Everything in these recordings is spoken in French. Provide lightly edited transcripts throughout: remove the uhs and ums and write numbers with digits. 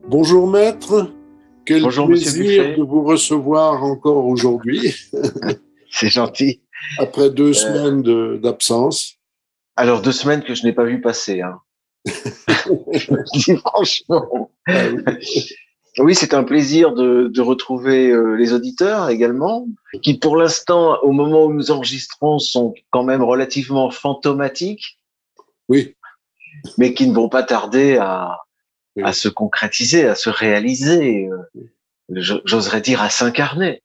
Bonjour maître, quel Bonjour Monsieur plaisir Buffet, de vous recevoir encore aujourd'hui, c'est gentil. après 2 semaines Euh, d'absence. alors 2 semaines que je n'ai pas vu passer, hein. Je le dis franchement. Ah oui. Oui, c'est un plaisir de retrouver les auditeurs également, qui pour l'instant, au moment où nous enregistrons, sont quand même relativement fantomatiques, Oui, mais qui ne vont pas tarder à oui. se concrétiser, à se réaliser, j'oserais dire à s'incarner.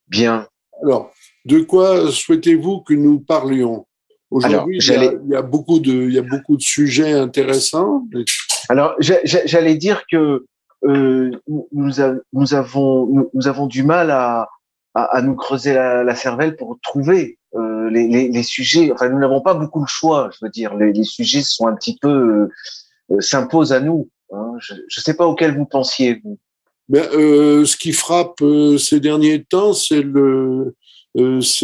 Bien. Alors, de quoi souhaitez-vous que nous parlions? Alors, Aujourd'hui, il y a beaucoup de sujets intéressants. j'allais dire que nous avons du mal à nous creuser la cervelle pour trouver les sujets. Enfin, nous n'avons pas beaucoup de choix. Je veux dire, les sujets sont un petit peu s'imposent à nous, hein. Je ne sais pas auquel vous pensiez, vous. Ce qui frappe ces derniers temps, c'est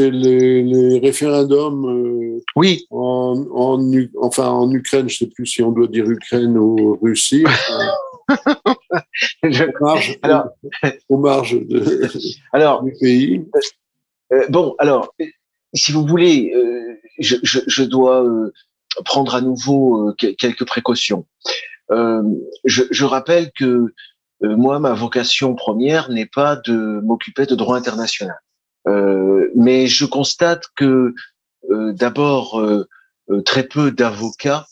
les référendums Oui. en Ukraine. Je ne sais plus si on doit dire Ukraine ou Russie. Enfin, Je- aux marges, alors, aux marges alors, du pays. bon, alors, si vous voulez, je dois prendre à nouveau quelques précautions. Euh, je rappelle que moi, ma vocation première n'est pas de m'occuper de droit international. Mais je constate que d'abord, très peu d'avocats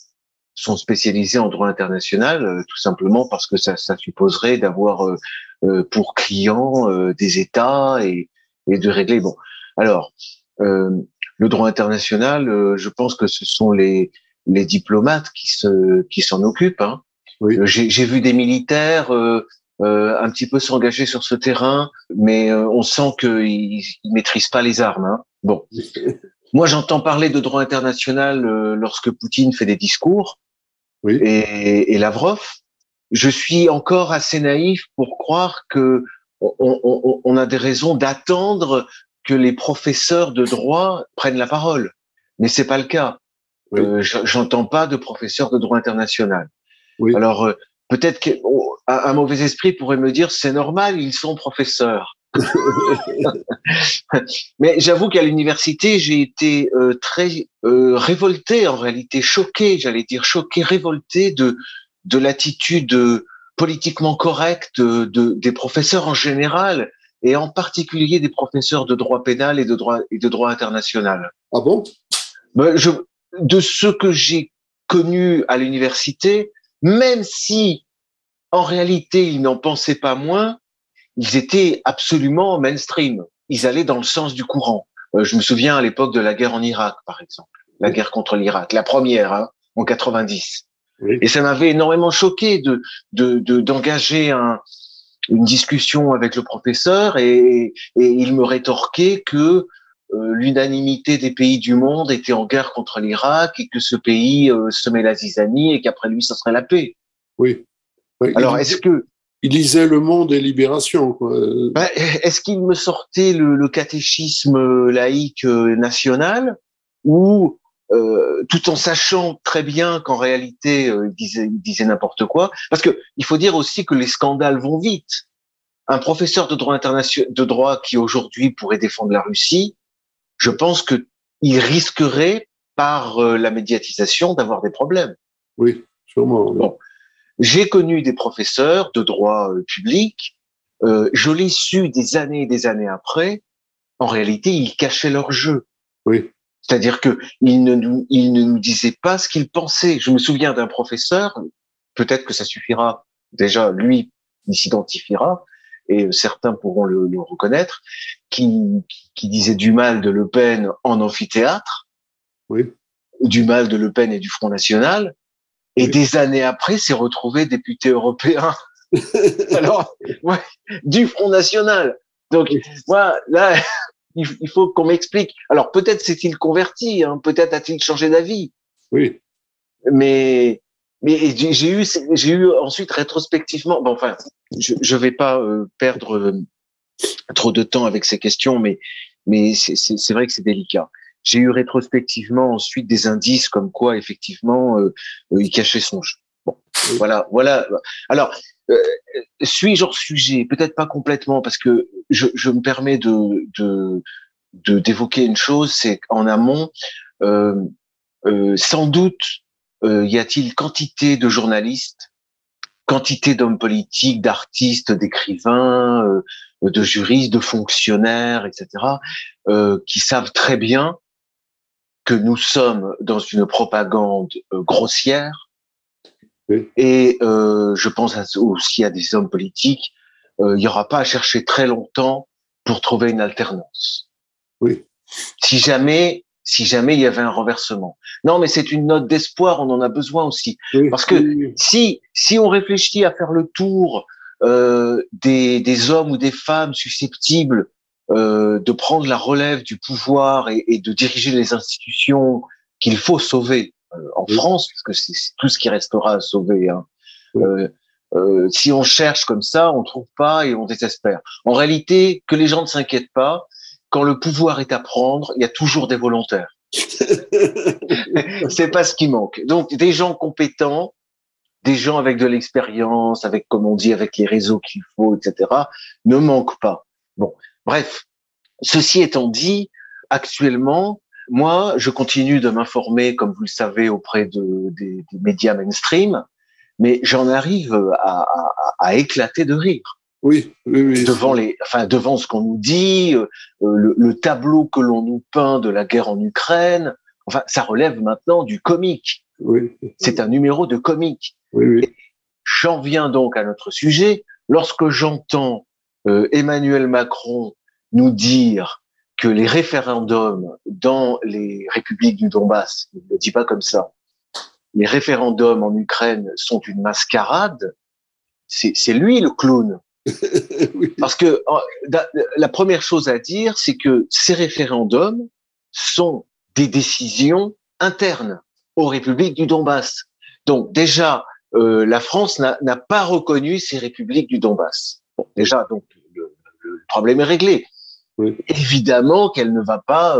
sont spécialisés en droit international, tout simplement parce que ça supposerait d'avoir pour clients des États et de régler. Bon, alors, euh, le droit international, je pense que ce sont les diplomates qui s'en occupent, hein. Oui. J'ai vu des militaires un petit peu s'engager sur ce terrain, mais on sent qu'ils ne maîtrisent pas les armes, hein. Bon, moi j'entends parler de droit international lorsque Poutine fait des discours Oui. et Lavrov. Je suis encore assez naïf pour croire que on a des raisons d'attendre que les professeurs de droit prennent la parole, mais c'est pas le cas. Oui. J'entends pas de professeurs de droit international. Oui. Alors, peut-être qu'un mauvais esprit pourrait me dire, c'est normal, ils sont professeurs. Mais j'avoue qu'à l'université, j'ai été très révolté, en réalité choqué, j'allais dire choqué, révolté de l'attitude politiquement correcte des professeurs en général, et en particulier des professeurs de droit pénal et de droit international. Ah bon? Ben, de ce que j'ai connu à l'université, même si en réalité ils n'en pensaient pas moins, ils étaient absolument mainstream. Ils allaient dans le sens du courant. Je me souviens à l'époque de la guerre en Irak, par exemple, la guerre contre l'Irak, la première, hein, en 90. Oui. Et ça m'avait énormément choqué d'engager une discussion avec le professeur et il me rétorquait que l'unanimité des pays du monde était en guerre contre l'Irak et que ce pays semait la zizanie et qu'après lui, ce serait la paix. Oui. Oui. Alors, est-ce que Il lisait Le Monde et Libération, quoi. ben, est-ce qu'il me sortait le catéchisme laïque national ou tout en sachant très bien qu'en réalité il disait n'importe quoi, parce que il faut dire aussi que les scandales vont vite. Un professeur de droit international, de droit qui aujourd'hui pourrait défendre la Russie, je pense que il risquerait par la médiatisation d'avoir des problèmes. Oui, sûrement. Oui. Bon, j'ai connu des professeurs de droit public, je l'ai su des années et des années après. En réalité, ils cachaient leur jeu. Oui. C'est-à-dire que ils ne nous disaient pas ce qu'ils pensaient. Je me souviens d'un professeur, peut-être que ça suffira. Déjà, lui, il s'identifiera et certains pourront le reconnaître, qui disait du mal de Le Pen en amphithéâtre, Oui. du mal de Le Pen et du Front National, et Oui. des années après, s'est retrouvé député européen. Alors, ouais, du Front National. Donc, Oui. moi, là, il faut qu'on m'explique. Alors, peut-être s'est-il converti, hein, peut-être a-t-il changé d'avis, Oui. mais, mais j'ai eu ensuite rétrospectivement, bon, enfin, je vais pas perdre trop de temps avec ces questions, mais c'est vrai que c'est délicat. J'ai eu rétrospectivement ensuite des indices comme quoi, effectivement, il cachait son jeu. Bon, voilà. Alors, suis-je hors sujet? Peut-être pas complètement, parce que je me permets d'évoquer une chose, c'est qu'en amont, euh, sans doute, y a-t-il quantité de journalistes, quantité d'hommes politiques, d'artistes, d'écrivains, de juristes, de fonctionnaires, etc., qui savent très bien que nous sommes dans une propagande grossière. Oui. Et je pense aussi à des hommes politiques. Il n'y aura pas à chercher très longtemps pour trouver une alternance. Oui. Si jamais il y avait un renversement. Non, mais c'est une note d'espoir, on en a besoin aussi. Oui. Parce que si on réfléchit à faire le tour des hommes ou des femmes susceptibles de prendre la relève du pouvoir et de diriger les institutions qu'il faut sauver en France, parce que c'est tout ce qui restera à sauver, hein. Oui. Si on cherche comme ça, on trouve pas et on désespère. En réalité, que les gens ne s'inquiètent pas, quand le pouvoir est à prendre, il y a toujours des volontaires. C'est pas ce qui manque. Donc, des gens compétents, des gens avec de l'expérience, avec, comme on dit, avec les réseaux qu'il faut, etc., ne manquent pas. Bon, bref. Ceci étant dit, actuellement, moi, je continue de m'informer, comme vous le savez, auprès des médias mainstream, mais j'en arrive à éclater de rire. Oui, Devant ce qu'on nous dit, le tableau que l'on nous peint de la guerre en Ukraine. Enfin, ça relève maintenant du comique. Oui. C'est un numéro de comique. Oui, oui. Et j'en viens donc à notre sujet. Lorsque j'entends Emmanuel Macron nous dire que les référendums dans les républiques du Donbass, il ne le dit pas comme ça, les référendums en Ukraine sont une mascarade, c'est lui le clown. Oui. Parce que la première chose à dire, c'est que ces référendums sont des décisions internes aux républiques du Donbass. Donc déjà, la France n'a pas reconnu ces républiques du Donbass. Bon, déjà, donc le problème est réglé. Oui. Évidemment qu'elle ne va pas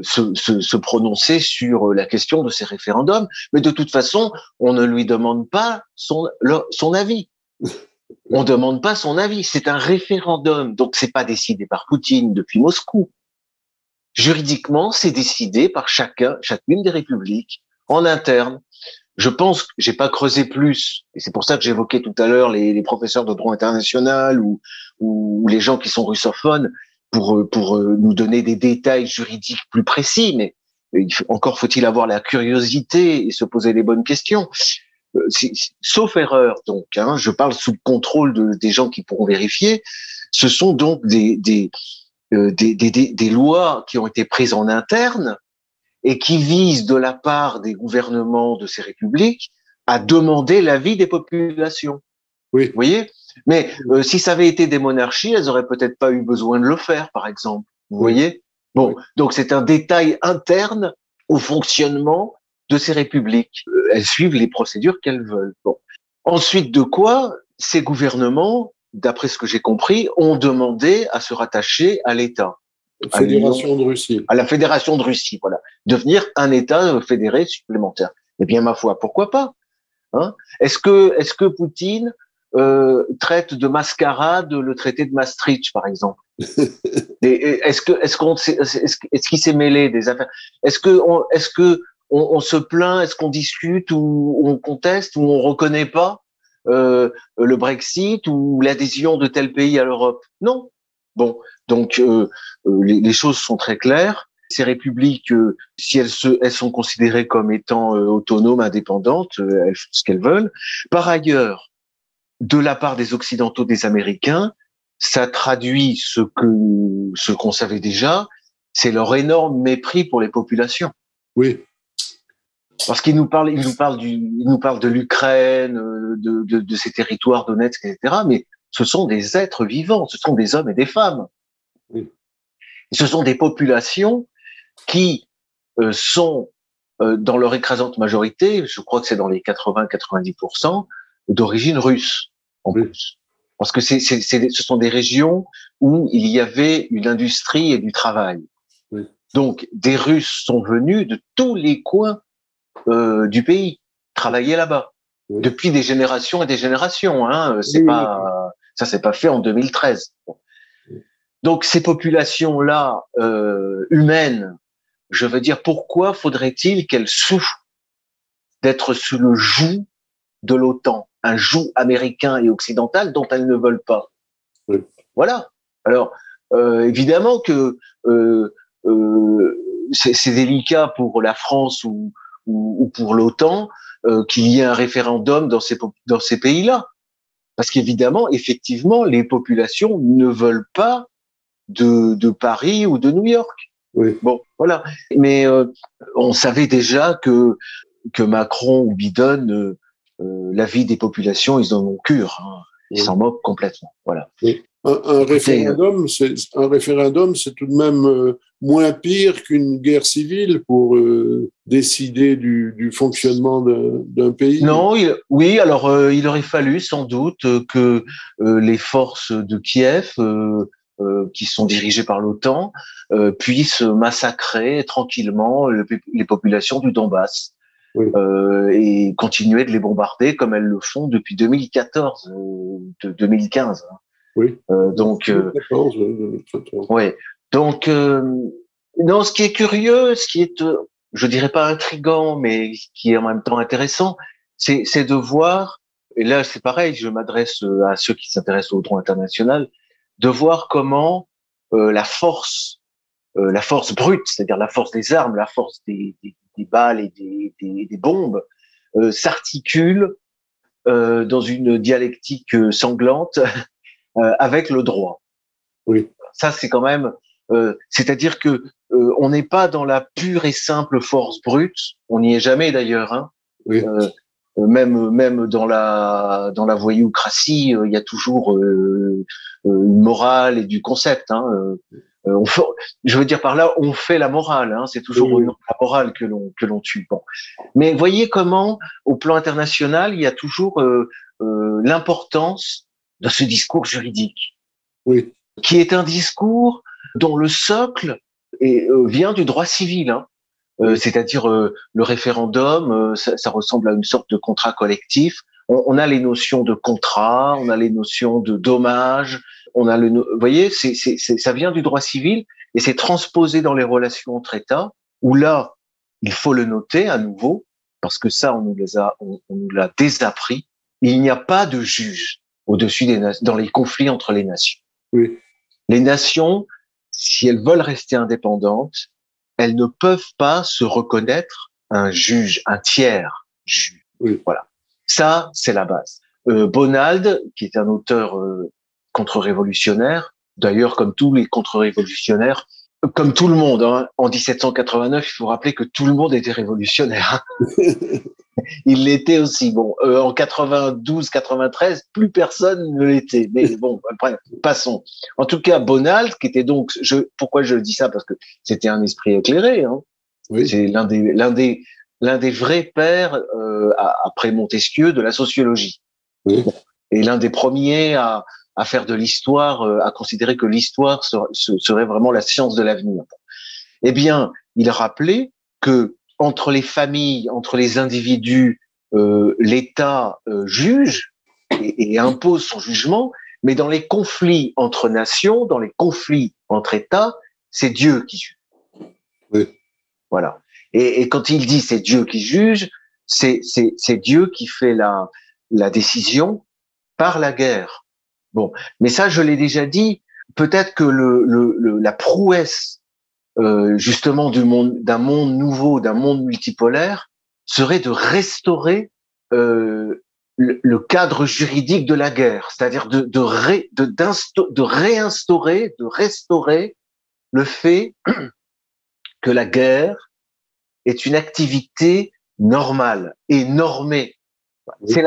se prononcer sur la question de ces référendums, mais de toute façon, on ne lui demande pas son avis. On demande pas son avis. C'est un réféendum, donc c'est pas décidé par Poutine depuis Moscou. Juridiquement, c'est décidé par chacune des républiques en interne. Je pense que j'ai pas creusé plus, et c'est pour ça que j'évoquais tout à l'heure les professeurs de droit international ou les gens qui sont russophones pour nous donner des détails juridiques plus précis. Mais encore faut-il avoir la curiosité et se poser les bonnes questions. Sauf erreur, donc, hein, je parle sous le contrôle des gens qui pourront vérifier. Ce sont donc des lois qui ont été prises en interne et qui visent, de la part des gouvernements de ces républiques, à demander l'avis des populations. Oui. Vous voyez? Mais si ça avait été des monarchies, elles auraient peut-être pas eu besoin de le faire, par exemple. Vous voyez? Bon, donc c'est un détail interne au fonctionnement de ces républiques. Elles suivent les procédures qu'elles veulent. Bon. Ensuite de quoi, ces gouvernements, d'après ce que j'ai compris, ont demandé à se rattacher à l'État. Fédération de Russie. À la Fédération de Russie, voilà. Devenir un État fédéré supplémentaire. Eh bien, ma foi, pourquoi pas, hein? Est-ce que Poutine traite de mascarade le traité de Maastricht, par exemple? Est-ce qu'il s'est mêlé des affaires? Est-ce que on se plaint? Est-ce qu'on discute ou on conteste ou on reconnaît pas le Brexit ou l'adhésion de tel pays à l'Europe? Non. Bon, donc les choses sont très claires. Ces républiques, si elles sont considérées comme étant autonomes, indépendantes, elles font ce qu'elles veulent. Par ailleurs, de la part des Occidentaux, des Américains, ça traduit ce qu'on savait déjà, c'est leur énorme mépris pour les populations. Oui. Parce qu'ils nous parlent de l'Ukraine, de ces territoires Donetsk, etc. Mais ce sont des êtres vivants, ce sont des hommes et des femmes. Oui. Et ce sont des populations qui sont dans leur écrasante majorité, je crois que c'est dans les 80-90%, d'origine russe en plus. Parce que ce sont des régions où il y avait une industrie et du travail. Oui. Donc, des Russes sont venus de tous les coins du pays travailler là-bas depuis des générations et des générations. Hein. Ça s'est pas fait en 2013. Bon. Donc ces populations-là humaines, je veux dire, pourquoi faudrait-il qu'elles souffrent d'être sous le joug de l'OTAN, un joug américain et occidental dont elles ne veulent pas. Oui. Voilà. Alors, évidemment que c'est délicat pour la France ou pour l'OTAN qu'il y ait un référendum dans ces pays-là. Parce qu'évidemment, effectivement, les populations ne veulent pas de Paris ou de New York. Oui. Bon, voilà. Mais on savait déjà que Macron ou Biden, la vie des populations, ils en ont cure. Hein. Ils s'en moquent complètement. Voilà. Oui. Un référendum, c'est tout de même moins pire qu'une guerre civile pour décider du fonctionnement d'un pays. Non, oui, alors il aurait fallu sans doute que les forces de Kiev, qui sont dirigées par l'OTAN, puissent massacrer tranquillement les populations du Donbass. Oui. Et continuer de les bombarder comme elles le font depuis 2014, 2015. Oui. Donc, 2014, ouais. Donc, non, ce qui est curieux, ce qui est, je dirais pas intriguant, mais qui est en même temps intéressant, c'est de voir, et là c'est pareil, je m'adresse à ceux qui s'intéressent au droit international, de voir comment la force brute, c'est-à-dire la force des armes, la force des balles et des bombes, s'articule dans une dialectique sanglante avec le droit. Oui. Ça, c'est quand même, c'est-à-dire que on n'est pas dans la pure et simple force brute. On n'y est jamais d'ailleurs. Hein. Oui. Même dans la voyoucratie, il y a toujours une morale et du concept. Hein. Je veux dire par là, on fait la morale. Hein. C'est toujours au nom de la morale que l'on tue. Bon. Mais voyez comment, au plan international, il y a toujours l'importance de ce discours juridique, oui. qui est un discours dont le socle vient du droit civil. Hein. C'est-à-dire le référendum, ça ressemble à une sorte de contrat collectif. On a les notions de contrat, on a les notions de dommage, on a vous voyez, ça vient du droit civil et c'est transposé dans les relations entre États. Où là, il faut le noter à nouveau parce que ça, on nous l'a désappris. Il n'y a pas de juge au-dessus dans les conflits entre les nations. Oui. Les nations, si elles veulent rester indépendantes, elles ne peuvent pas se reconnaître un juge, un tiers juge. Oui. Voilà. Ça, c'est la base. Bonald, qui est un auteur contre-révolutionnaire, d'ailleurs, comme tous les contre-révolutionnaires, comme tout le monde, hein, en 1789, il faut rappeler que tout le monde était révolutionnaire. Il l'était aussi. Bon, en 92-93, plus personne ne l'était. Mais bon, après, passons. En tout cas, Bonald, qui était donc, pourquoi je dis ça? Parce que c'était un esprit éclairé. Hein. Oui. C'est l'un des vrais pères après Montesquieu de la sociologie. Oui. Et l'un des premiers à faire de l'histoire, à considérer que l'histoire serait vraiment la science de l'avenir. Eh bien, il rappelait que entre les familles, entre les individus, l'État juge et impose son jugement, mais dans les conflits entre nations, dans les conflits entre États, c'est Dieu qui juge. Oui. Voilà. Et quand il dit c'est Dieu qui juge, c'est Dieu qui fait la décision par la guerre. Bon, mais ça, je l'ai déjà dit. Peut-être que la prouesse justement d'un monde nouveau, d'un monde multipolaire, serait de restaurer le cadre juridique de la guerre, c'est-à-dire de restaurer le fait que la guerre est une activité normale et normée. Oui. C'est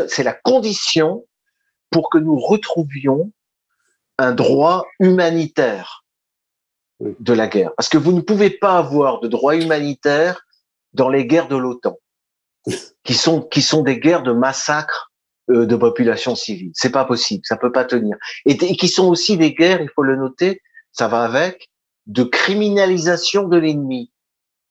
c'est la condition pour que nous retrouvions un droit humanitaire de la guerre. Parce que vous ne pouvez pas avoir de droit humanitaire dans les guerres de l'OTAN, qui sont des guerres de massacre de populations civiles. C'est pas possible, ça peut pas tenir. Et qui sont aussi des guerres, il faut le noter, ça va avec, de criminalisation de l'ennemi.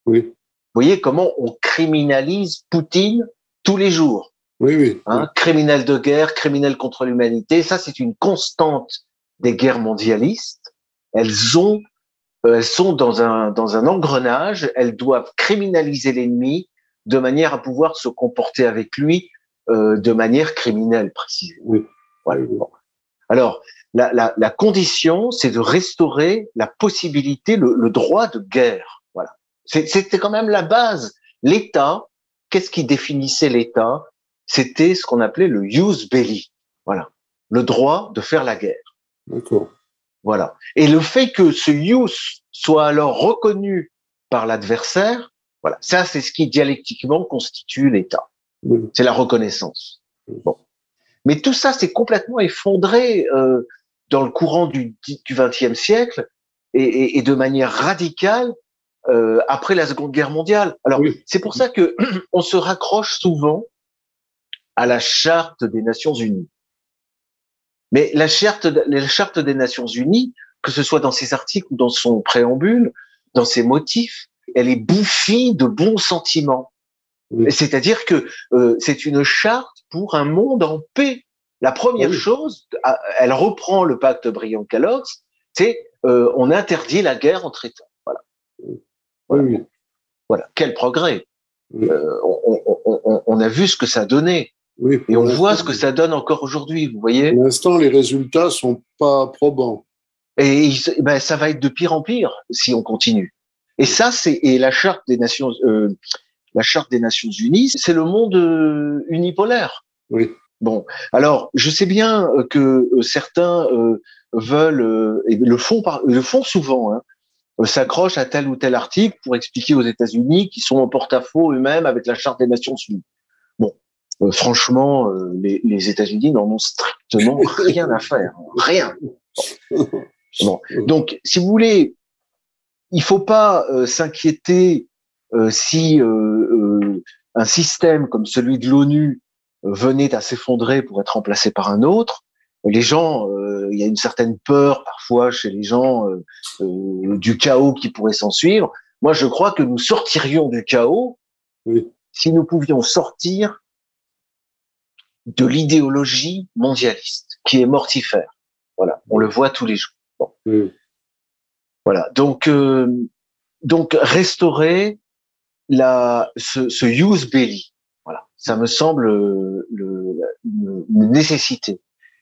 Oui. voyez comment on criminalise Poutine tous les jours. Oui, oui. Hein, criminel de guerre, criminel contre l'humanité. Ça, c'est une constante des guerres mondialistes. Elles sont dans un engrenage. Elles doivent criminaliser l'ennemi de manière à pouvoir se comporter avec lui de manière criminelle, précisément. Oui. Voilà. Alors, la condition, c'est de restaurer la possibilité, le droit de guerre. Voilà. C'était quand même la base. L'État, qu'est-ce qui définissait l'État? C'était ce qu'on appelait le jus belli. Voilà. Le droit de faire la guerre. D'accord. Voilà. Et le fait que ce jus soit alors reconnu par l'adversaire, voilà. Ça, c'est ce qui dialectiquement constitue l'État. Oui. C'est la reconnaissance. Bon. Mais tout ça s'est complètement effondré dans le courant du XXe siècle et de manière radicale après la Seconde Guerre mondiale. Alors, oui. C'est pour ça que on se raccroche souvent à la Charte des Nations Unies. Mais la Charte des Nations Unies, que ce soit dans ses articles ou dans son préambule, dans ses motifs, elle est bouffie de bons sentiments. Oui. C'est-à-dire que c'est une charte pour un monde en paix. La première chose, elle reprend le pacte Briand-Kellogg's, c'est on interdit la guerre entre États. Voilà. Voilà. Oui. Voilà. Quel progrès. Oui. On a vu ce que ça donnait. Oui, et on voit ce que ça donne encore aujourd'hui, vous voyez. Pour l'instant, les résultats sont pas probants. Et ben, ça va être de pire en pire si on continue. Et ça, et la charte des Nations Unies, c'est le monde unipolaire. Oui. Bon, alors je sais bien que certains veulent et le font souvent, hein, s'accrochent à tel ou tel article pour expliquer aux États-Unis qu'ils sont en porte-à-faux eux-mêmes avec la charte des Nations Unies. Bon. Franchement, les États-Unis n'en ont strictement rien à faire, rien. Bon. Donc, si vous voulez, il faut pas s'inquiéter si un système comme celui de l'ONU venait à s'effondrer pour être remplacé par un autre. Les gens, il y a une certaine peur parfois chez les gens du chaos qui pourrait s'en suivre. Moi, je crois que nous sortirions du chaos si nous pouvions sortir de l'idéologie mondialiste, qui est mortifère. Voilà, on le voit tous les jours. Bon. Voilà, donc restaurer ce jus belli, voilà, ça me semble une nécessité.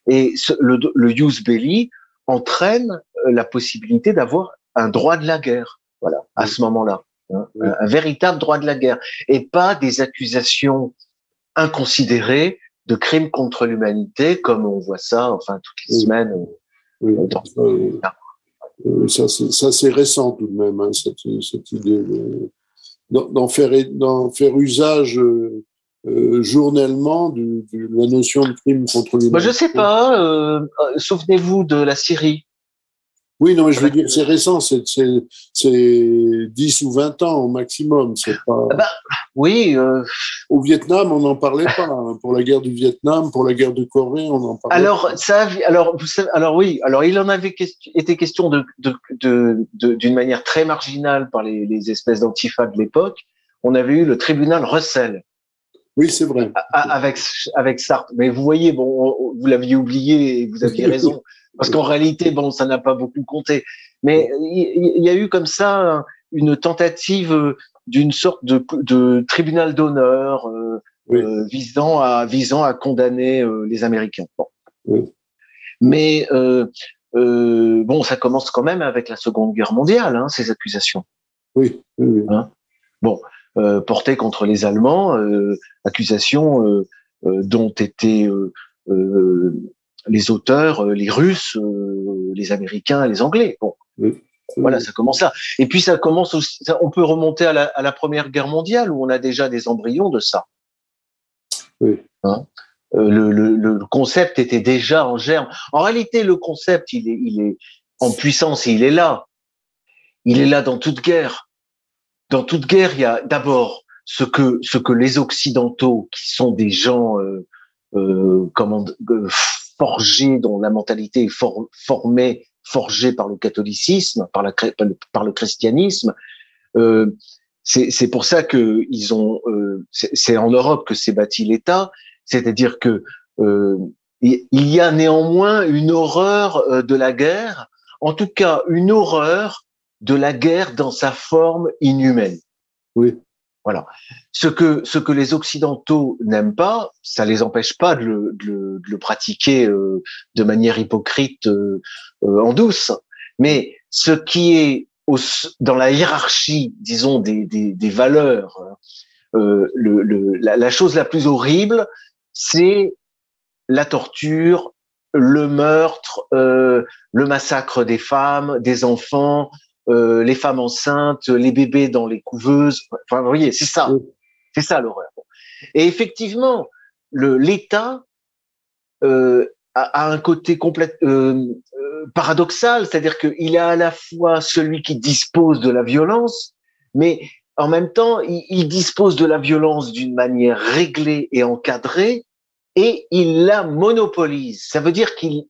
Et le jus belli entraîne la possibilité d'avoir un droit de la guerre, voilà, à ce moment-là, hein, un véritable droit de la guerre, et pas des accusations inconsidérées de crimes contre l'humanité, comme on voit ça, enfin, toutes les semaines. Ça c'est récent tout de même, hein, cette idée d'en faire usage journellement de la notion de crime contre l'humanité. Moi, je sais pas. Souvenez-vous de la Syrie. Oui, non, mais je veux dire, c'est récent, c'est 10 ou 20 ans au maximum. C'est pas. Oui. Au Vietnam, on n'en parlait pas. Hein. Pour la guerre du Vietnam, pour la guerre de Corée, on en parlait. Alors oui. Alors il en avait été question d'une manière très marginale par les espèces d'antifa de l'époque. On avait eu le tribunal Russell. Oui, c'est vrai. Avec Sartre. Mais vous voyez, bon, vous l'aviez oublié et vous aviez raison. Parce qu'en réalité, bon, ça n'a pas beaucoup compté. Mais il y a eu comme ça une tentative d'une sorte de tribunal d'honneur visant à condamner les Américains. Bon. Oui. Mais bon, ça commence quand même avec la Seconde Guerre mondiale, hein, ces accusations. Oui. Hein, bon, portées contre les Allemands, accusations dont étaient les auteurs, les Russes, les Américains, les Anglais. Bon, voilà, ça commence là. Et puis ça commence aussi. On peut remonter à la Première Guerre mondiale où on a déjà des embryons de ça. Oui. Hein, le concept était déjà en germe. En réalité, le concept, il est en puissance et il est là. Il est là dans toute guerre. Dans toute guerre, il y a d'abord ce que les Occidentaux, qui sont des gens forgés, dont la mentalité est forgée par le catholicisme, par le christianisme, C'est pour ça que ils ont. C'est en Europe que s'est bâti l'État, c'est-à-dire que il y a néanmoins une horreur de la guerre, en tout cas une horreur de la guerre dans sa forme inhumaine. Oui. Voilà. Ce que les Occidentaux n'aiment pas, ça les empêche pas de le pratiquer de manière hypocrite en douce. Mais ce qui est dans la hiérarchie, disons, des valeurs, la chose la plus horrible, c'est la torture, le meurtre, le massacre des femmes, des enfants, les femmes enceintes, les bébés dans les couveuses. Enfin, vous voyez, c'est ça l'horreur. Et effectivement, l'État a un côté paradoxal, c'est-à-dire qu'il est à la fois celui qui dispose de la violence, mais en même temps, il dispose de la violence d'une manière réglée et encadrée, et il la monopolise. Ça veut dire qu'il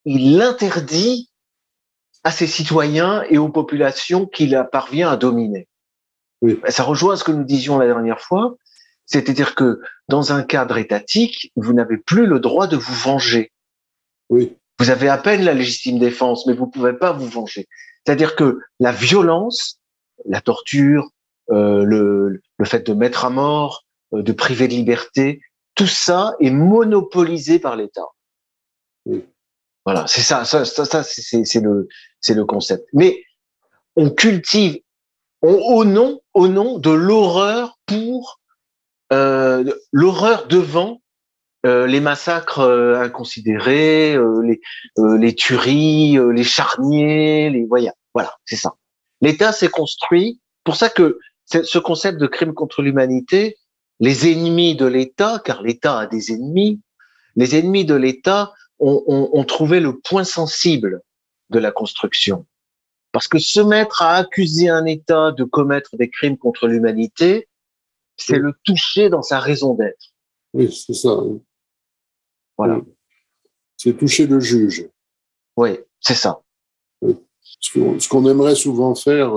l'interdit à ses citoyens et aux populations qu'il parvient à dominer. Oui. Ça rejoint ce que nous disions la dernière fois, c'est-à-dire que dans un cadre étatique, vous n'avez plus le droit de vous venger. Oui. Vous avez à peine la légitime défense, mais vous ne pouvez pas vous venger. C'est-à-dire que la violence, la torture, le fait de mettre à mort, de priver de liberté, tout ça est monopolisé par l'État. Oui. Voilà, c'est ça c'est le concept. Mais on cultive au nom de l'horreur pour l'horreur devant les massacres inconsidérés, les tueries, les charniers, voilà, c'est ça. L'État s'est construit, pour ça que ce concept de crime contre l'humanité, les ennemis de l'État, car l'État a des ennemis, les ennemis de l'État ont trouvé le point sensible de la construction. Parce que se mettre à accuser un État de commettre des crimes contre l'humanité, c'est le toucher dans sa raison d'être. Oui, c'est ça. Voilà. Oui. C'est toucher le juge. Oui, c'est ça. Oui. Ce qu'on aimerait souvent faire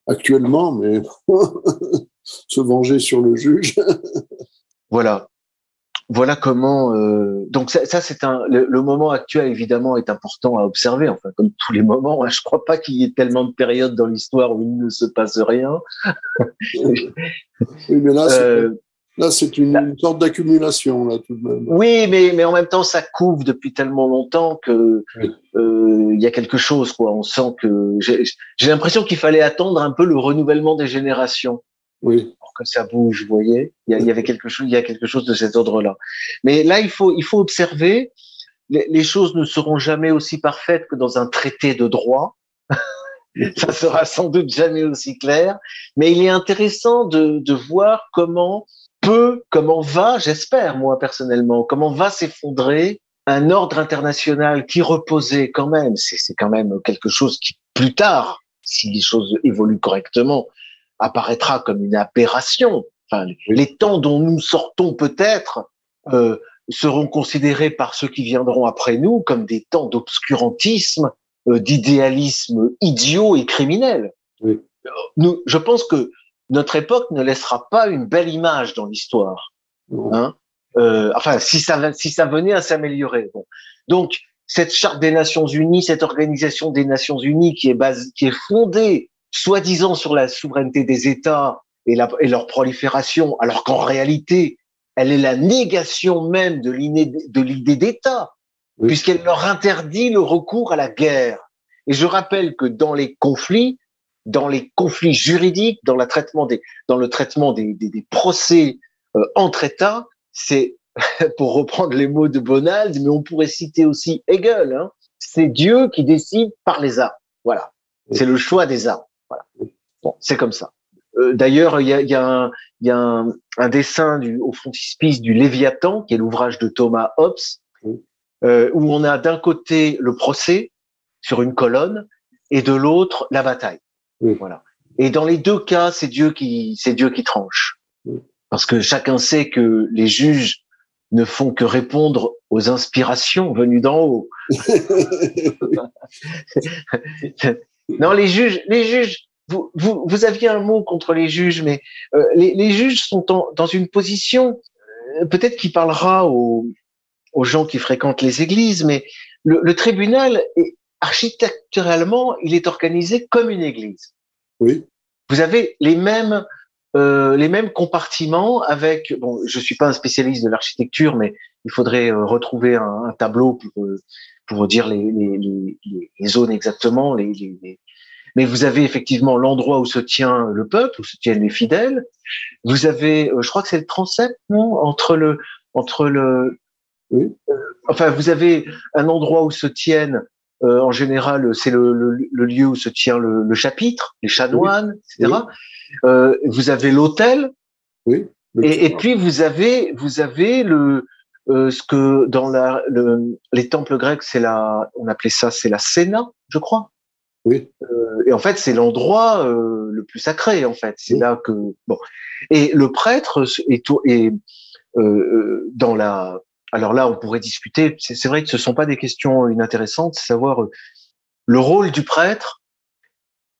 actuellement, mais se venger sur le juge. Voilà. Voilà comment. Donc ça c'est le moment actuel évidemment est important à observer. Enfin comme tous les moments, hein, je crois pas qu'il y ait tellement de périodes dans l'histoire où il ne se passe rien. Oui, mais là c'est une sorte d'accumulation là tout de même. Oui, mais en même temps ça couve depuis tellement longtemps que il y a quelque chose quoi. On sent que j'ai l'impression qu'il fallait attendre un peu le renouvellement des générations. Oui. Pour que ça bouge, vous voyez. Il y a quelque chose de cet ordre-là. Mais là, il faut observer. Les choses ne seront jamais aussi parfaites que dans un traité de droit. Ça sera sans doute jamais aussi clair. Mais il est intéressant de voir comment va, j'espère, moi, personnellement, comment va s'effondrer un ordre international qui reposait quand même. C'est quand même quelque chose qui, plus tard, si les choses évoluent correctement, apparaîtra comme une aberration. Enfin, les temps dont nous sortons peut-être seront considérés par ceux qui viendront après nous comme des temps d'obscurantisme, d'idéalisme idiot et criminel. Oui. Je pense que notre époque ne laissera pas une belle image dans l'histoire. Hein, enfin, si ça venait à s'améliorer. Bon. Donc, cette charte des Nations Unies, cette organisation des Nations Unies qui est fondée soi-disant sur la souveraineté des États et leur prolifération, alors qu'en réalité, elle est la négation même de l'idée d'État, puisqu'elle leur interdit le recours à la guerre. Et je rappelle que dans les conflits juridiques, dans le traitement des procès entre États, c'est, pour reprendre les mots de Bonald, mais on pourrait citer aussi Hegel, hein, c'est Dieu qui décide par les armes. Voilà, c'est le choix des armes. Voilà. Bon, c'est comme ça. D'ailleurs, il y a un dessin au frontispice du Léviathan, qui est l'ouvrage de Thomas Hobbes, où on a d'un côté le procès sur une colonne et de l'autre la bataille. Voilà. Et dans les deux cas, c'est Dieu qui tranche, parce que chacun sait que les juges ne font que répondre aux inspirations venues d'en haut. Non, les juges vous aviez un mot contre les juges, mais les juges sont dans une position peut-être qui parlera aux gens qui fréquentent les églises, mais le tribunal, architecturalement, il est organisé comme une église. Oui. Vous avez les mêmes compartiments avec, bon, je suis pas un spécialiste de l'architecture, mais il faudrait retrouver un tableau pour dire les zones exactement, mais vous avez effectivement l'endroit où se tient le peuple, où se tiennent les fidèles. Vous avez, je crois que c'est le transept, non, entre le, oui. enfin, vous avez un endroit où se tiennent, en général, c'est le lieu où se tient le chapitre, les chanoines, etc. Oui. Vous avez l'autel, Oui. et puis vous avez ce que dans les temples grecs, on appelait ça, c'est la Séna, je crois. Oui. Et en fait, c'est l'endroit le plus sacré, en fait. C'est là que bon. Et le prêtre est dans la. Alors là, on pourrait discuter. C'est vrai que ce sont pas des questions inintéressantes. C'est savoir le rôle du prêtre.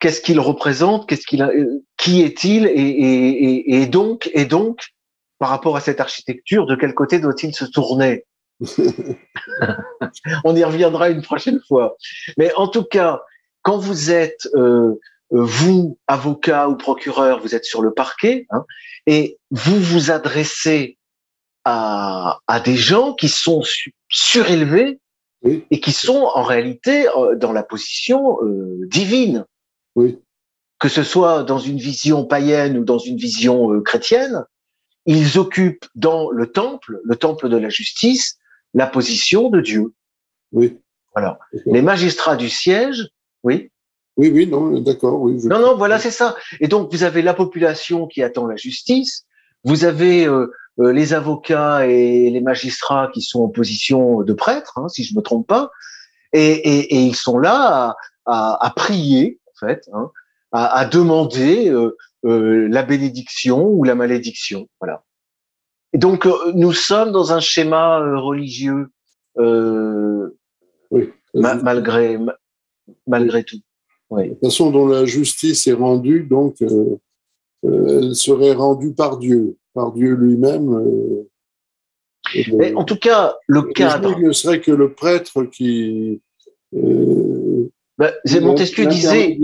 Qu'est-ce qu'il représente? Qui est-il? Et donc, par rapport à cette architecture, de quel côté doit-il se tourner? On y reviendra une prochaine fois. Mais en tout cas, quand vous êtes, vous, avocat ou procureur, vous êtes sur le parquet, hein, et vous vous adressez à des gens qui sont surélevés et qui sont en réalité dans la position divine. Oui. Que ce soit dans une vision païenne ou dans une vision chrétienne, ils occupent dans le temple de la justice, la position de Dieu. Oui. Voilà. Les magistrats du siège, oui. Oui, oui, non, d'accord, oui. Non, voilà, c'est ça. Et donc, vous avez la population qui attend la justice, vous avez les avocats et les magistrats qui sont en position de prêtre, hein, si je me trompe pas, et ils sont là à prier, en fait, hein, à demander la bénédiction ou la malédiction, voilà. Et donc, nous sommes dans un schéma religieux, oui, malgré tout. Oui. La façon dont la justice est rendue, donc, elle serait rendue par Dieu lui-même. Mais en tout cas, le cadre. Il ne serait que le prêtre qui. Montesquieu disait.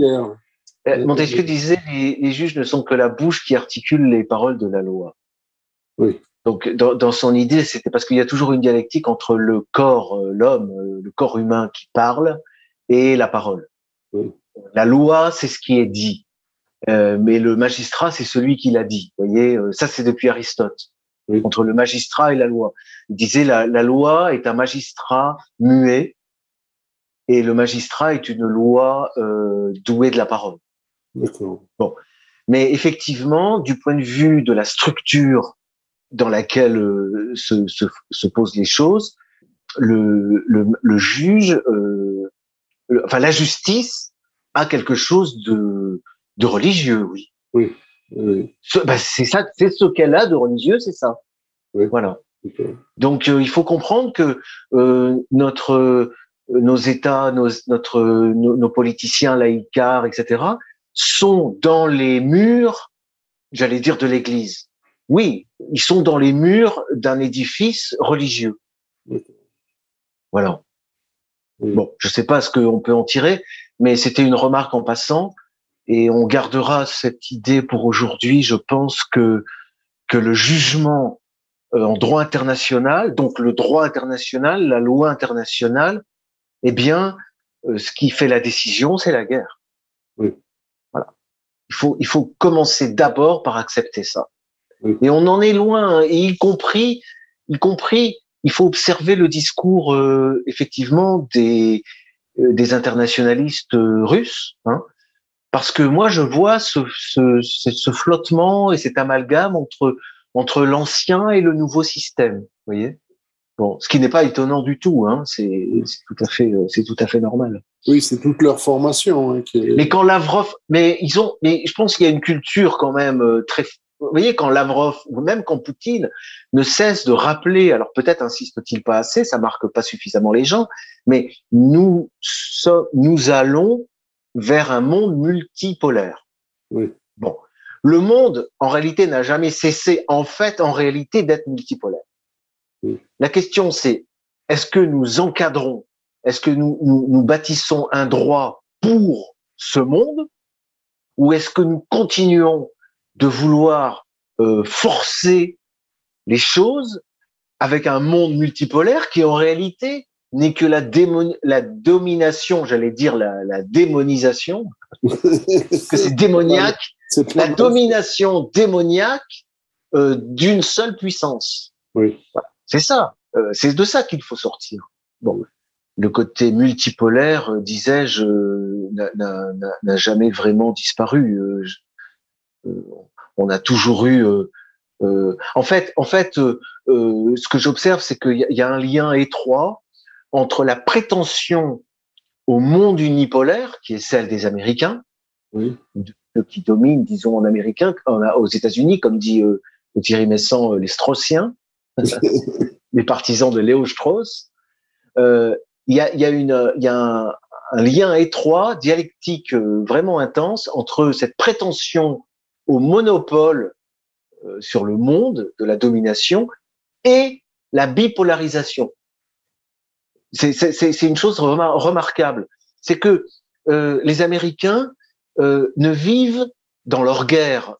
Montesquieu disait les juges ne sont que la bouche qui articule les paroles de la loi. Oui. Donc, dans son idée, c'était parce qu'il y a toujours une dialectique entre le corps, l'homme, le corps humain qui parle et la parole. Oui. La loi, c'est ce qui est dit, mais le magistrat, c'est celui qui l'a dit. Vous voyez, ça c'est depuis Aristote. Oui. Entre le magistrat et la loi. Il disait la loi est un magistrat muet et le magistrat est une loi douée de la parole. D'accord. Bon, mais effectivement, du point de vue de la structure dans laquelle se posent les choses, le juge, enfin la justice a quelque chose de religieux, oui. Oui. Oui. C'est ça, c'est ce qu'elle a de religieux, c'est ça. Oui. Voilà. Okay. Donc il faut comprendre que nos États, nos politiciens laïcards, etc., sont dans les murs, j'allais dire, de l'Église. Oui, ils sont dans les murs d'un édifice religieux. Voilà. Oui. Bon, je sais pas ce qu'on peut en tirer, mais c'était une remarque en passant, et on gardera cette idée pour aujourd'hui. Je pense que le jugement en droit international, donc le droit international, la loi internationale, eh bien, ce qui fait la décision, c'est la guerre. Oui. Voilà. Il faut commencer d'abord par accepter ça. Oui. Et on en est loin, hein, et y compris, il faut observer le discours effectivement des internationalistes russes, hein, parce que moi je vois ce flottement et cet amalgame entre l'ancien et le nouveau système, vous voyez. Bon, ce qui n'est pas étonnant du tout, hein, c'est tout à fait normal. Oui, c'est toute leur formation. Hein, qui est... Mais quand Lavrov, mais je pense qu'il y a une culture quand même très. Vous voyez, quand Lavrov ou même quand Poutine ne cesse de rappeler, alors peut-être insiste-t-il pas assez, ça marque pas suffisamment les gens, mais nous allons vers un monde multipolaire. Oui. Bon. Le monde, en réalité, n'a jamais cessé, en réalité, d'être multipolaire. Oui. La question, c'est, est-ce que nous encadrons, est-ce que nous bâtissons un droit pour ce monde, ou est-ce que nous continuons de vouloir forcer les choses avec un monde multipolaire qui, en réalité, n'est que la domination, j'allais dire la démonisation, que c'est démoniaque, la domination démoniaque d'une seule puissance. Oui. Voilà. C'est ça, c'est de ça qu'il faut sortir. Bon, le côté multipolaire, disais-je, n'a jamais vraiment disparu. On a toujours eu. En fait, ce que j'observe, c'est qu'il y a un lien étroit entre la prétention au monde unipolaire, qui est celle des Américains, oui, qui domine, disons, en américain, aux États-Unis, comme dit Thierry Messant, les Straussiens, les partisans de Léo Strauss. Il y a un lien étroit, dialectique vraiment intense entre cette prétention au monopole sur le monde de la domination et la bipolarisation. C'est une chose remarquable. C'est que les Américains ne vivent dans leur guerre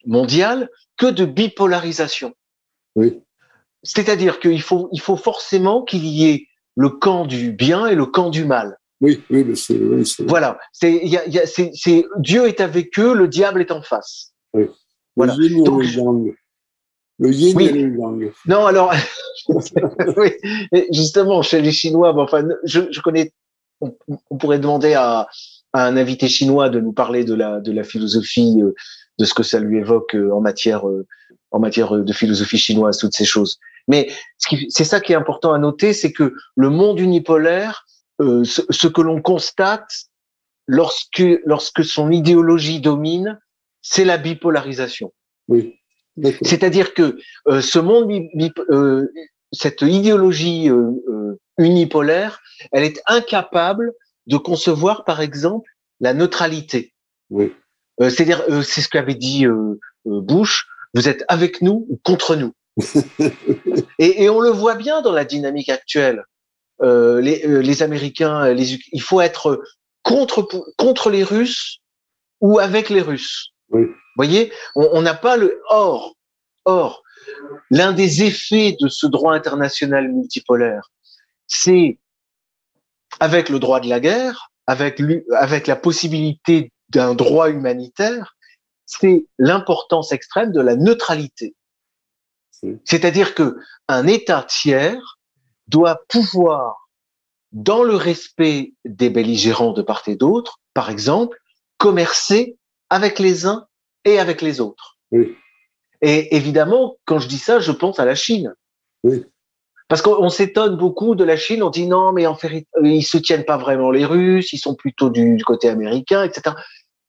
mondiale que de bipolarisation. Oui. C'est-à-dire qu'il faut forcément qu'il y ait le camp du bien et le camp du mal. Oui, mais c'est. Voilà. Dieu est avec eux, le diable est en face. Oui. Voilà. Le yin et le yang. Le yin et le yang. Non, alors, oui, justement, chez les Chinois, je connais, on pourrait demander à un invité chinois de nous parler de la philosophie, de ce que ça lui évoque en matière de philosophie chinoise, toutes ces choses. Mais c'est ça qui est important à noter, c'est que le monde unipolaire, ce que l'on constate lorsque son idéologie domine, c'est la bipolarisation. Oui. C'est-à-dire que ce monde, cette idéologie unipolaire, elle est incapable de concevoir, par exemple, la neutralité. Oui. C'est-à-dire, c'est ce qu'avait dit Bush, vous êtes avec nous ou contre nous. et on le voit bien dans la dynamique actuelle. Les Américains, il faut être contre les Russes ou avec les Russes. Oui. Vous voyez, on n'a pas le or. Or, l'un des effets de ce droit international multipolaire, c'est avec le droit de la guerre, avec la possibilité d'un droit humanitaire, c'est l'importance extrême de la neutralité. C'est-à-dire que un État tiers doit pouvoir, dans le respect des belligérants de part et d'autre, par exemple, commercer avec les uns et avec les autres. Oui. Et évidemment, quand je dis ça, je pense à la Chine. Oui. Parce qu'on s'étonne beaucoup de la Chine, on dit non, mais en fait, ils soutiennent pas vraiment les Russes, ils sont plutôt du côté américain, etc.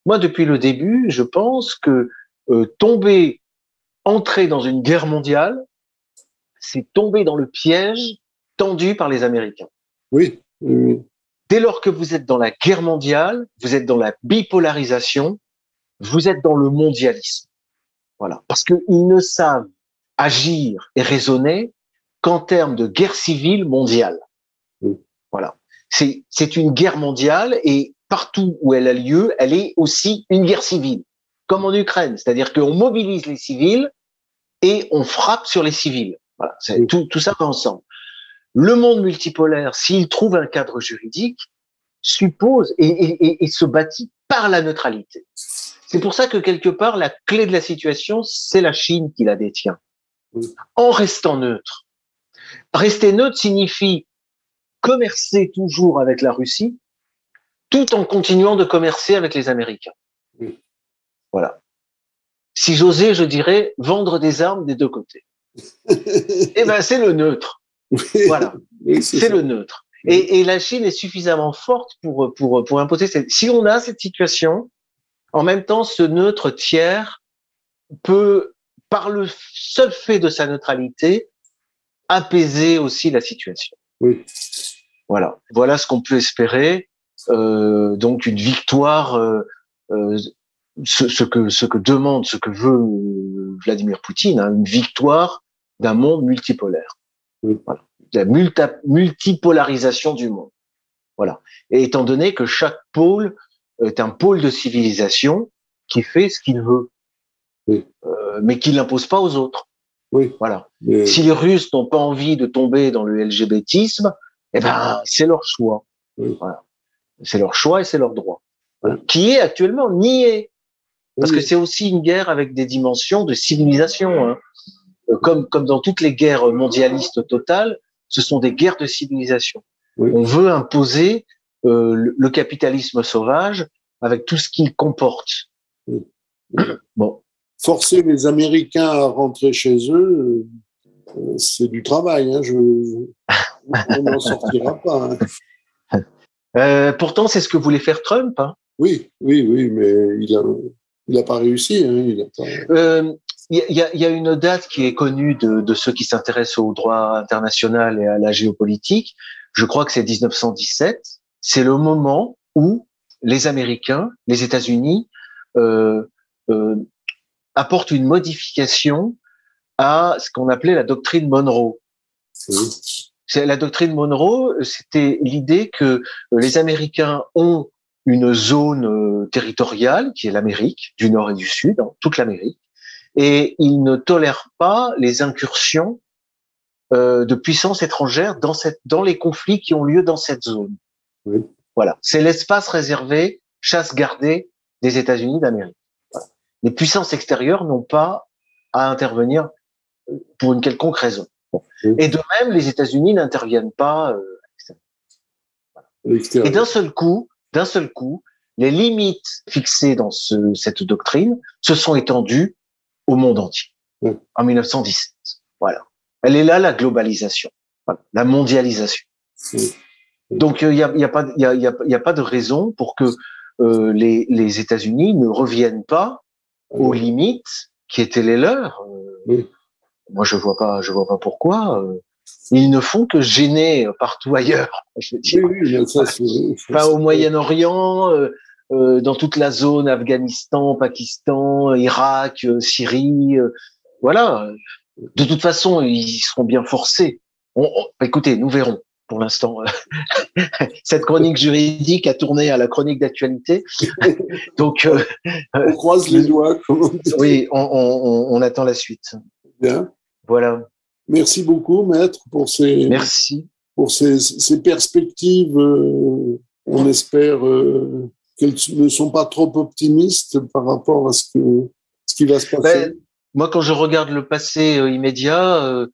Moi, depuis le début, je pense que entrer dans une guerre mondiale, c'est tomber dans le piège tendu par les Américains. Oui. Oui. Dès lors que vous êtes dans la guerre mondiale, vous êtes dans la bipolarisation, vous êtes dans le mondialisme. Voilà. Parce qu'ils ne savent agir et raisonner qu'en termes de guerre civile mondiale. Voilà. C'est une guerre mondiale et partout où elle a lieu, elle est aussi une guerre civile. Comme en Ukraine. C'est-à-dire qu'on mobilise les civils et on frappe sur les civils. Voilà. Tout ça va ensemble. Le monde multipolaire, s'il trouve un cadre juridique, suppose et se bâtit par la neutralité. C'est pour ça que quelque part, la clé de la situation, c'est la Chine qui la détient. En restant neutre. Rester neutre signifie commercer toujours avec la Russie, tout en continuant de commercer avec les Américains. Oui. Voilà. Si j'osais, je dirais vendre des armes des deux côtés. Eh ben, c'est le neutre. Oui. Voilà. Oui, c'est le neutre. Et la Chine est suffisamment forte pour imposer si on a cette situation, en même temps, ce neutre tiers peut, par le seul fait de sa neutralité, apaiser aussi la situation. Oui. Voilà ce qu'on peut espérer. Donc une victoire ce que demande, ce que veut Vladimir Poutine, hein, une victoire d'un monde multipolaire. Oui. Voilà. La multipolarisation du monde. Voilà. Et étant donné que chaque pôle est un pôle de civilisation qui fait ce qu'il veut, oui. Mais qui l'impose pas aux autres. Oui. Voilà. Si les Russes n'ont pas envie de tomber dans le LGBTisme, eh ben, c'est leur choix. Oui. Voilà. C'est leur choix et c'est leur droit. Voilà. Qui est actuellement nié. Parce que c'est aussi une guerre avec des dimensions de civilisation. Hein. Comme dans toutes les guerres mondialistes totales, ce sont des guerres de civilisation. Oui. On veut imposer le capitalisme sauvage avec tout ce qu'il comporte. Oui. Bon. Forcer les Américains à rentrer chez eux, c'est du travail. Hein. On n'en sortira pas. Hein. Pourtant, c'est ce que voulait faire Trump. Hein. Oui, mais il a pas réussi. Hein. Il y a une date qui est connue de ceux qui s'intéressent au droit international et à la géopolitique. Je crois que c'est 1917. C'est le moment où les Américains, les États-Unis, apportent une modification à ce qu'on appelait la doctrine Monroe. Oui. La doctrine Monroe, c'était l'idée que les Américains ont une zone territoriale qui est l'Amérique, du Nord et du Sud, hein, toute l'Amérique, et ils ne tolèrent pas les incursions de puissances étrangères dans les conflits qui ont lieu dans cette zone. Oui. Voilà, c'est l'espace réservé, chasse gardée des États-Unis d'Amérique. Voilà. Les puissances extérieures n'ont pas à intervenir pour une quelconque raison. Bon. Oui. Et de même, les États-Unis n'interviennent pas. Voilà. Et d'un seul coup, les limites fixées dans cette doctrine se sont étendues au monde entier. Oui. En 1917. Voilà. Elle est là, la globalisation, voilà, la mondialisation. Oui. Donc il y a pas de raison pour que les États-Unis ne reviennent pas aux limites qui étaient les leurs. Oui. Moi je vois pas pourquoi. Ils ne font que gêner partout ailleurs. Je veux dire. Oui, ça, enfin, au Moyen-Orient, dans toute la zone Afghanistan, Pakistan, Irak, Syrie, voilà. De toute façon, ils seront bien forcés. Écoutez, nous verrons. Pour l'instant, cette chronique juridique a tourné à la chronique d'actualité. Donc, on croise les doigts. Oui, on attend la suite. Bien. Voilà. Merci beaucoup, maître, pour ces perspectives. On espère qu'elles ne sont pas trop optimistes par rapport à ce qui va se passer. Moi, quand je regarde le passé immédiat,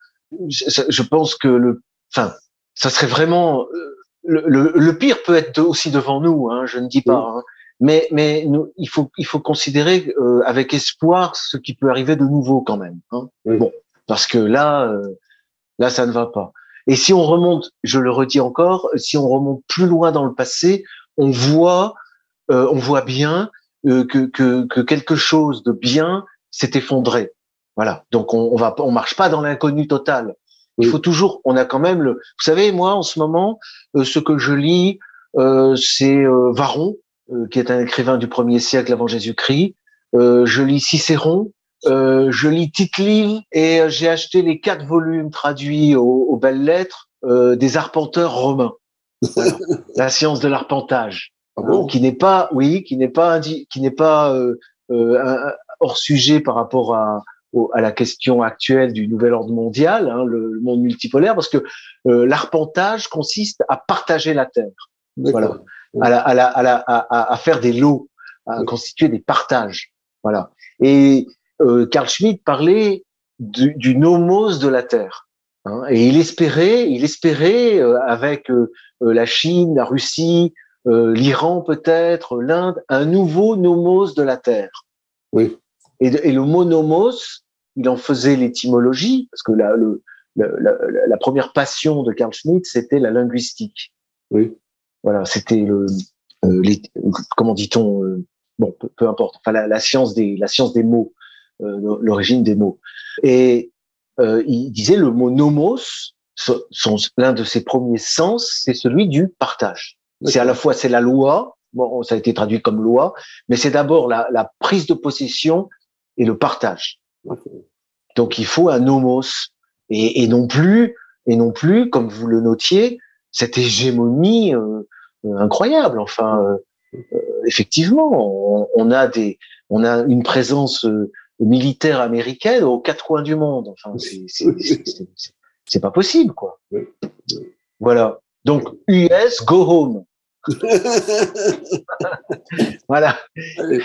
je pense que ça serait vraiment le pire peut être aussi devant nous. Hein, je ne dis pas. Oui. Hein, mais nous, il faut considérer avec espoir ce qui peut arriver de nouveau quand même. Hein. Oui. Bon, parce que là, ça ne va pas. Et si on remonte, je le redis encore, si on remonte plus loin dans le passé, on voit bien que quelque chose de bien s'est effondré. Voilà. Donc on marche pas dans l'inconnu total. Il faut toujours, on a quand même vous savez, moi en ce moment, ce que je lis, c'est Varron, qui est un écrivain du 1er siècle avant Jésus-Christ. Je lis Cicéron, je lis Tite-Live et j'ai acheté les 4 volumes traduits aux belles lettres des arpenteurs romains. Voilà. La science de l'arpentage, qui n'est pas hors sujet par rapport à la question actuelle du nouvel ordre mondial, hein, le monde multipolaire, parce que l'arpentage consiste à partager la terre, voilà, à faire des lots, à constituer des partages, voilà. Et Carl Schmitt parlait du nomos de la terre, hein, et il espérait avec la Chine, la Russie, l'Iran peut-être, l'Inde, un nouveau nomos de la terre. Oui. Et le mot nomos, il en faisait l'étymologie, parce que la première passion de Carl Schmitt, c'était la linguistique. Oui. Voilà, c'était comment dit-on, bon, peu importe, enfin la science des mots, l'origine des mots. Et il disait le mot nomos, l'un de ses premiers sens, c'est celui du partage. C'est à la fois c'est la loi, bon, ça a été traduit comme loi, mais c'est d'abord la prise de possession et le partage. Donc il faut un nomos et non plus, comme vous le notiez, cette hégémonie incroyable. Enfin, effectivement, on a une présence militaire américaine aux quatre coins du monde. Enfin, c'est pas possible, quoi. Voilà. Donc US, go home. Voilà. Allez,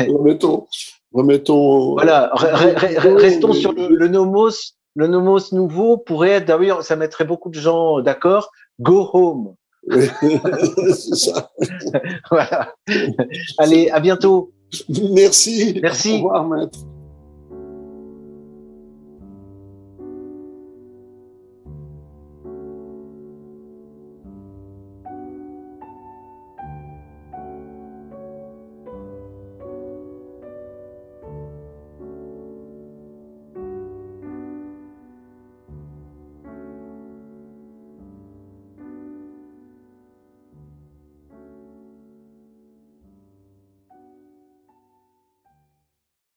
remettons. Voilà. Restons sur le nomos. Le nomos nouveau pourrait être, d'ailleurs, ça mettrait beaucoup de gens d'accord. Go home. C'est ça. Voilà. Allez, à bientôt. Merci. Merci. Au revoir, maître.